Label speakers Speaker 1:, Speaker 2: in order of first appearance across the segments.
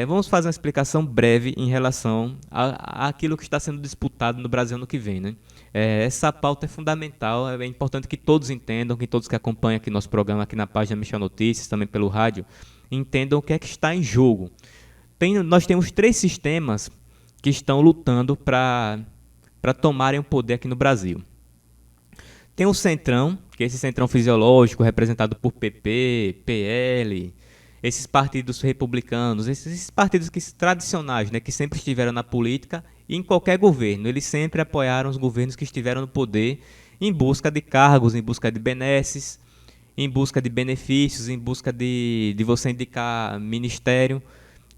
Speaker 1: Vamos fazer uma explicação breve em relação àquilo que está sendo disputado no Brasil no que vem, né? Essa pauta é fundamental, é importante que todos entendam, que todos que acompanham aqui nosso programa, aqui na página Michel Notícias, também pelo rádio, entendam o que é que está em jogo. Nós temos 3 sistemas que estão lutando para tomarem o poder aqui no Brasil. Tem o Centrão, que é esse centrão fisiológico representado por PP, PL, esses partidos republicanos, esses partidos tradicionais, né, que sempre estiveram na política e em qualquer governo. Eles sempre apoiaram os governos que estiveram no poder em busca de cargos, em busca de benesses, em busca de benefícios, em busca de você indicar ministério.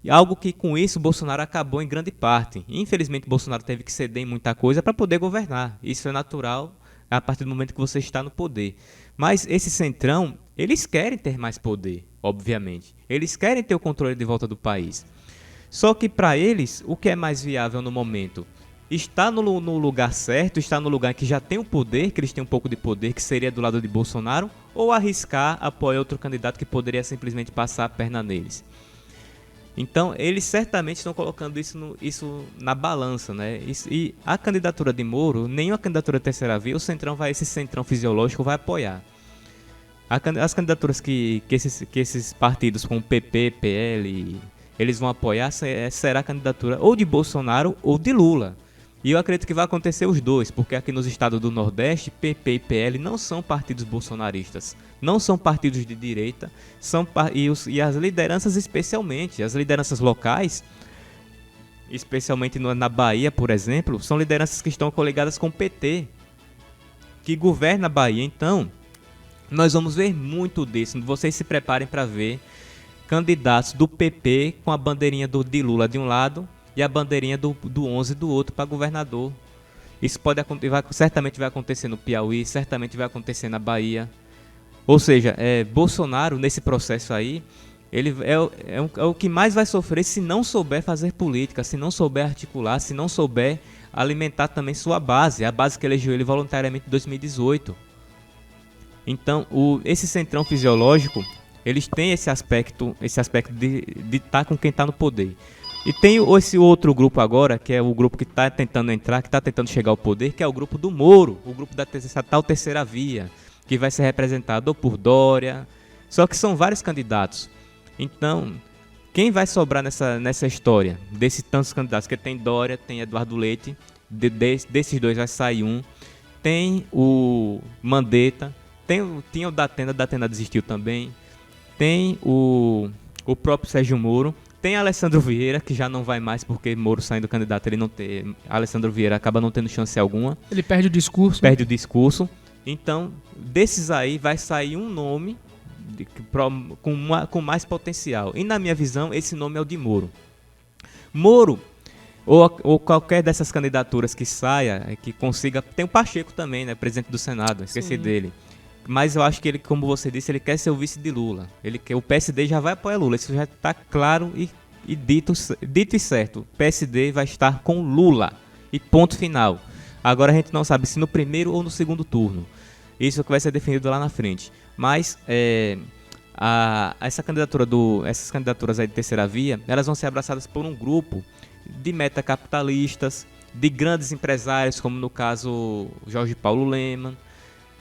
Speaker 1: Algo que com isso Bolsonaro acabou em grande parte. Infelizmente Bolsonaro teve que ceder em muita coisa para poder governar. Isso é natural a partir do momento que você está no poder. Mas esse centrão, eles querem ter mais poder, obviamente. Eles querem ter o controle de volta do país. Só que para eles, o que é mais viável no momento? Está no lugar certo, está no lugar que já tem o poder, que eles têm um pouco de poder, que seria do lado de Bolsonaro, ou arriscar apoiar outro candidato que poderia simplesmente passar a perna neles. Então, eles certamente estão colocando isso na balança, né? E a candidatura de Moro, nem a candidatura de terceira via, esse centrão fisiológico vai apoiar. As candidaturas que esses partidos como PP, PL, eles vão apoiar, será a candidatura ou de Bolsonaro ou de Lula. E eu acredito que vai acontecer os dois, porque aqui nos estados do Nordeste, PP e PL não são partidos bolsonaristas, não são partidos de direita, e as lideranças especialmente, as lideranças locais, especialmente na Bahia, por exemplo, são lideranças que estão coligadas com o PT, que governa a Bahia. Então, nós vamos ver muito disso. Vocês se preparem para ver candidatos do PP com a bandeirinha de Lula de um lado e a bandeirinha do 11 do outro para governador. Isso certamente vai acontecer no Piauí, certamente vai acontecer na Bahia. Ou seja, Bolsonaro, nesse processo aí, ele é o que mais vai sofrer se não souber fazer política, se não souber articular, se não souber alimentar também sua base, a base que elegeu ele voluntariamente em 2018. Então, esse centrão fisiológico, eles têm esse aspecto de estar com quem está no poder. E tem esse outro grupo agora, que é o grupo que está tentando entrar, que está tentando chegar ao poder, que é o grupo do Moro, o grupo dessa tal terceira via, que vai ser representado ou por Dória. Só que são vários candidatos. Então, quem vai sobrar nessa história desses tantos candidatos? Que tem Dória, tem Eduardo Leite, desses dois vai sair um. Tem o Mandetta, tinha o Datena desistiu também. Tem o próprio Sérgio Moro. Tem Alessandro Vieira, que já não vai mais porque Moro saindo candidato, Alessandro Vieira acaba não tendo chance alguma.
Speaker 2: Ele perde o discurso.
Speaker 1: Perde o discurso. Então, desses aí vai sair um nome com mais potencial. E na minha visão, esse nome é o de Moro. Moro, ou qualquer dessas candidaturas que saia, que consiga... Tem o Pacheco também, né? Presidente do Senado, esqueci dele. Mas eu acho que ele, como você disse, ele quer ser o vice de Lula. O PSD já vai apoiar Lula. Isso já está claro e dito e certo. O PSD vai estar com Lula. E ponto final. Agora a gente não sabe se no primeiro ou no segundo turno. Isso é que vai ser definido lá na frente. Mas essas candidaturas aí de terceira via, elas vão ser abraçadas por um grupo de metacapitalistas, de grandes empresários, como no caso Jorge Paulo Lemann,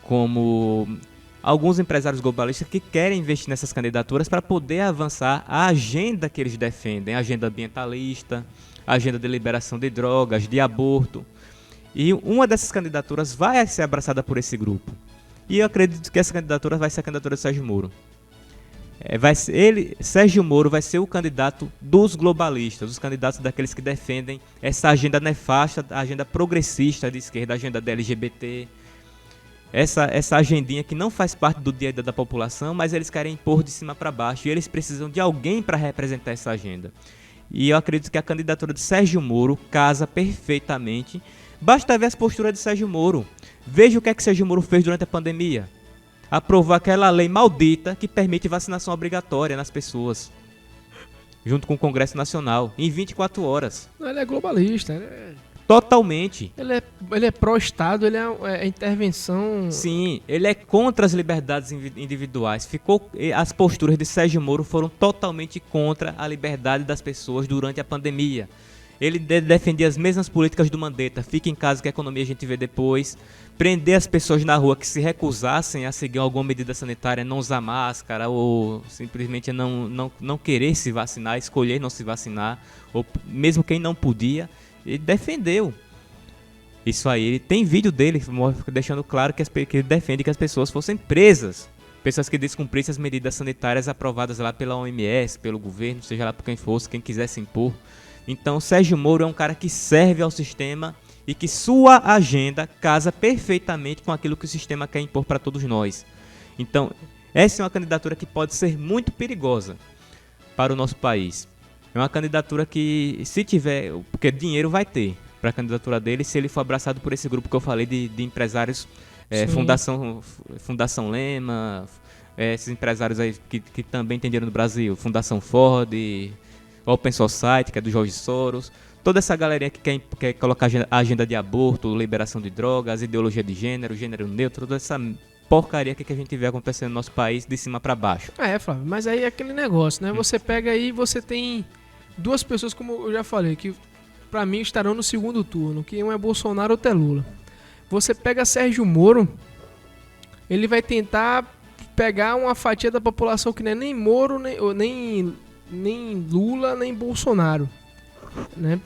Speaker 1: como alguns empresários globalistas que querem investir nessas candidaturas para poder avançar a agenda que eles defendem, a agenda ambientalista, a agenda de liberação de drogas, de aborto. E uma dessas candidaturas vai ser abraçada por esse grupo. E eu acredito que essa candidatura vai ser a candidatura de Sérgio Moro. Sérgio Moro vai ser o candidato dos globalistas, os candidatos daqueles que defendem essa agenda nefasta, a agenda progressista de esquerda, a agenda da LGBT, essa agendinha que não faz parte do dia a dia da população, mas eles querem impor de cima para baixo, e eles precisam de alguém para representar essa agenda. E eu acredito que a candidatura de Sérgio Moro casa perfeitamente. Basta ver as posturas de Sérgio Moro. Veja o que Sérgio Moro fez durante a pandemia. Aprovou aquela lei maldita que permite vacinação obrigatória nas pessoas, junto com o Congresso Nacional, em 24 horas.
Speaker 2: Ele é globalista,
Speaker 1: Totalmente.
Speaker 2: Ele é pró-Estado, ele é intervenção...
Speaker 1: Sim, ele é contra as liberdades individuais. As posturas de Sérgio Moro foram totalmente contra a liberdade das pessoas durante a pandemia. Ele defendia as mesmas políticas do Mandetta, fica em casa que a economia a gente vê depois, prender as pessoas na rua que se recusassem a seguir alguma medida sanitária, não usar máscara ou simplesmente não querer se vacinar, escolher não se vacinar, ou mesmo quem não podia, ele defendeu. Isso aí, ele tem vídeo dele deixando claro que ele defende que as pessoas fossem presas. Pessoas que descumprissem as medidas sanitárias aprovadas lá pela OMS, pelo governo, seja lá por quem fosse, quem quisesse impor. Então, Sérgio Moro é um cara que serve ao sistema e que sua agenda casa perfeitamente com aquilo que o sistema quer impor para todos nós. Então, essa é uma candidatura que pode ser muito perigosa para o nosso país. É uma candidatura que, se tiver, porque dinheiro vai ter para a candidatura dele, se ele for abraçado por esse grupo que eu falei de empresários, Fundação Lema, esses empresários aí que também tem dinheiro no Brasil, Fundação Ford, Open Society, que é do Jorge Soros, toda essa galerinha que quer colocar a agenda de aborto, liberação de drogas, ideologia de gênero neutro, toda essa porcaria que a gente vê acontecendo no nosso país de cima para baixo.
Speaker 2: Flávio, mas aí é aquele negócio, né? Você pega aí, você tem duas pessoas, como eu já falei, que pra mim estarão no segundo turno, que um é Bolsonaro, outro é Lula. Você pega Sérgio Moro, ele vai tentar pegar uma fatia da população que não é nem Moro, nem Lula, nem Bolsonaro, né?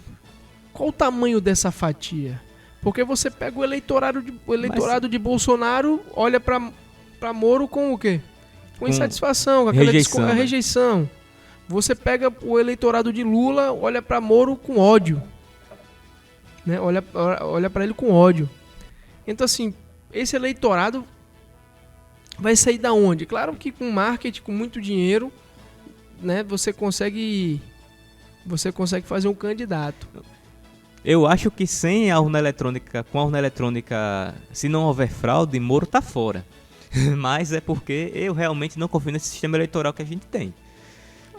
Speaker 2: Qual o tamanho dessa fatia? Porque você pega o eleitorado de Bolsonaro, olha pra Moro com o quê? Com insatisfação, com aquela rejeição. Você pega o eleitorado de Lula, olha pra Moro com ódio, né? Olha pra ele com ódio. Então, assim, esse eleitorado vai sair da onde? Claro que com marketing, com muito dinheiro, né, você consegue fazer um candidato.
Speaker 1: Eu acho que sem a urna eletrônica, com a urna eletrônica, se não houver fraude, Moro tá fora. Mas é porque eu realmente não confio nesse sistema eleitoral que a gente tem.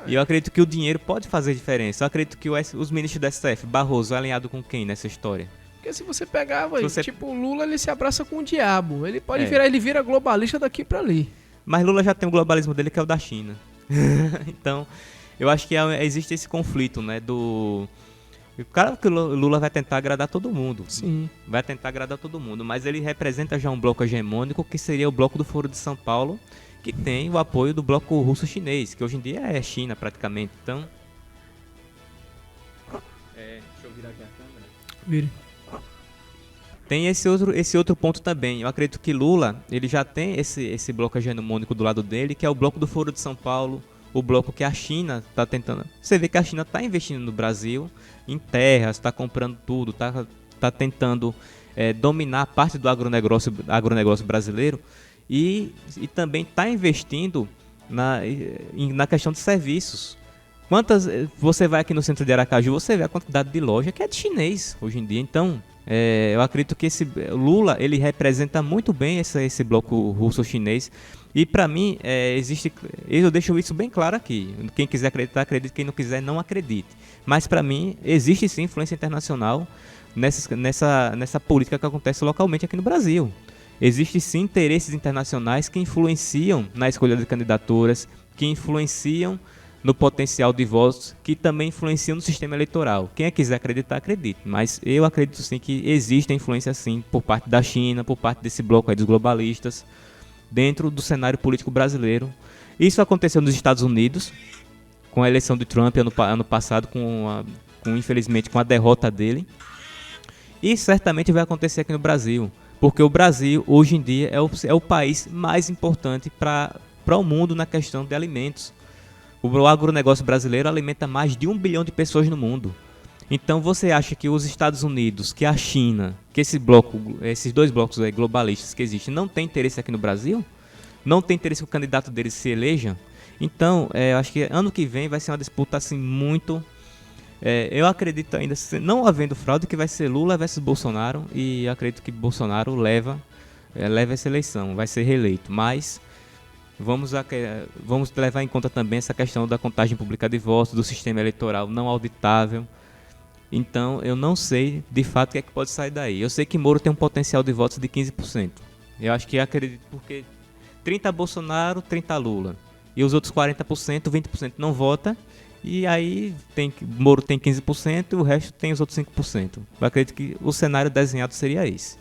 Speaker 1: E eu acredito que o dinheiro pode fazer diferença. Eu acredito que os ministros do STF, Barroso, é alinhado com quem nessa história?
Speaker 2: Porque se você pegar, tipo, o Lula, ele se abraça com o diabo. Ele pode ele vira globalista daqui pra ali.
Speaker 1: Mas Lula já tem o globalismo dele, que é o da China. Então, eu acho que existe esse conflito, né, Claro que o Lula vai tentar agradar todo mundo.
Speaker 2: Sim.
Speaker 1: Vai tentar agradar todo mundo, mas ele representa já um bloco hegemônico, que seria o bloco do Foro de São Paulo, que tem o apoio do bloco russo-chinês, que hoje em dia é China praticamente. Então, deixa eu virar aqui a câmera.
Speaker 2: Vire.
Speaker 1: Tem esse outro ponto também. Eu acredito que Lula, ele já tem esse bloco hegemônico do lado dele, que é o bloco do Foro de São Paulo, o bloco que a China está tentando. Você vê que a China está investindo no Brasil, em terras, está comprando tudo, está tentando dominar parte do agronegócio brasileiro e também está investindo na questão de serviços. Você vai aqui no centro de Aracaju, você vê a quantidade de loja que é de chinês hoje em dia. Então, eu acredito que esse Lula, ele representa muito bem esse bloco russo-chinês. E para mim, eu deixo isso bem claro aqui. Quem quiser acreditar, acredite. Quem não quiser, não acredite. Mas para mim, existe sim influência internacional nessa política que acontece localmente aqui no Brasil. Existem sim interesses internacionais que influenciam na escolha de candidaturas, que influenciam no potencial de votos, que também influenciam no sistema eleitoral. Quem quiser acreditar, acredite. Mas eu acredito sim que existe influência sim por parte da China, por parte desse bloco aí dos globalistas, dentro do cenário político brasileiro. Isso aconteceu nos Estados Unidos, com a eleição de Trump ano passado, infelizmente com a derrota dele. E certamente vai acontecer aqui no Brasil, porque o Brasil hoje em dia é o país mais importante para o mundo na questão de alimentos. O agronegócio brasileiro alimenta mais de 1 bilhão de pessoas no mundo. Então você acha que os Estados Unidos, que a China, que esses dois blocos aí, globalistas que existem, não tem interesse aqui no Brasil? Não tem interesse que o candidato deles se eleja? Então, eu acho que ano que vem vai ser uma disputa assim muito... eu acredito ainda, não havendo fraude, que vai ser Lula versus Bolsonaro, e eu acredito que Bolsonaro leva essa eleição, vai ser reeleito. Mas vamos levar em conta também essa questão da contagem pública de votos, do sistema eleitoral não auditável. Então, eu não sei de fato o que é que pode sair daí. Eu sei que Moro tem um potencial de votos de 15%. Eu acho que acredito porque 30 Bolsonaro, 30 Lula. E os outros 40%, 20% não vota. E aí Moro tem 15% e o resto tem os outros 5%. Eu acredito que o cenário desenhado seria esse.